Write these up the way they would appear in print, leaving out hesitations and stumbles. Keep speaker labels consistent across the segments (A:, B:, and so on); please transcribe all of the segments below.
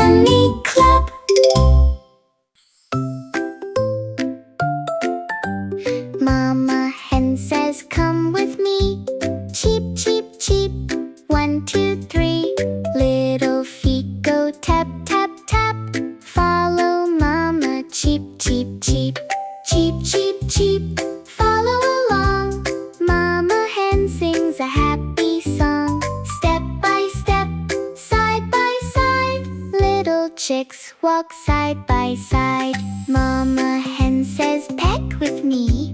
A: Hummy Club. Mama Hen says, come with me. Cheep, cheep, cheep. 1, 2, 3. Little feet go tap, tap, tap. Follow Mama. Cheep, cheep, cheep. Cheep, cheep, cheep. Follow along. Mama Hen sings a happy song. Step by step, side by side. Little chicks walk side by side. Mama Hen says, peck with me.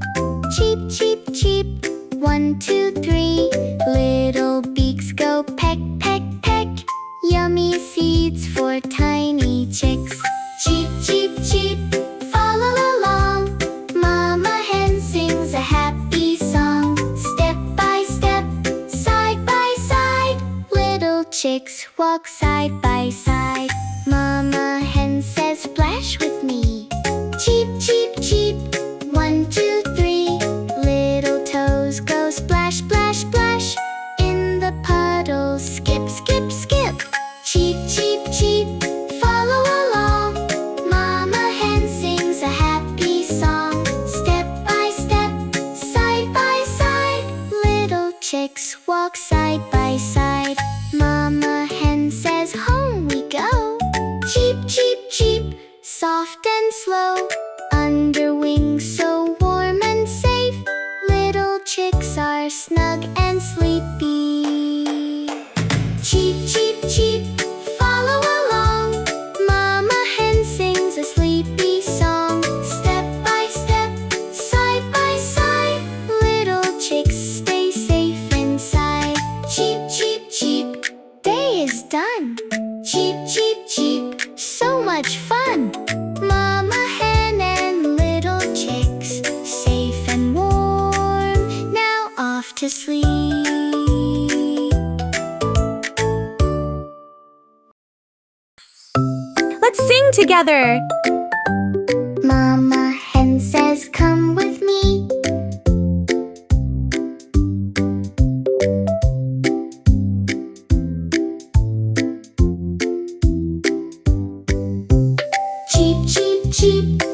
A: Cheep, cheep, cheep. 1, 2, 3. Little beaks go peck, peck, peck. Yummy seeds for tiny chicks. Cheep, cheep, cheep. Follow along. Mama Hen sings a happy song. Step by step, side by side. Little chicks walk side by side. Mama Hen says, splash with me. Cheep, cheep, cheep. 1, 2, 3. Little toes go splash, splash, splash. In the puddles, skip, skip, skip. Cheep, cheep, cheep. Follow along. Mama Hen sings a happy song. Step by step, side by side. Little chicks walk side by side. Mama Hen says, home we go. Cheep, cheep, cheep. Soft and slow. Under wings so warm and safe. Little chicks are snug and sleepy. Cheep, cheep, cheep. Follow along. Mama Hen sings a sleepy song. Step by step, side by side. Little chicks stay safe inside. Cheep, cheep, cheep. Day is done. Cheep, cheep, cheep. So much fun. Mama Hen and little chicks, safe and warm, now off to sleep.
B: Let's sing together.
A: Mama Hen says, come with me. Cheep, cheep, cheep.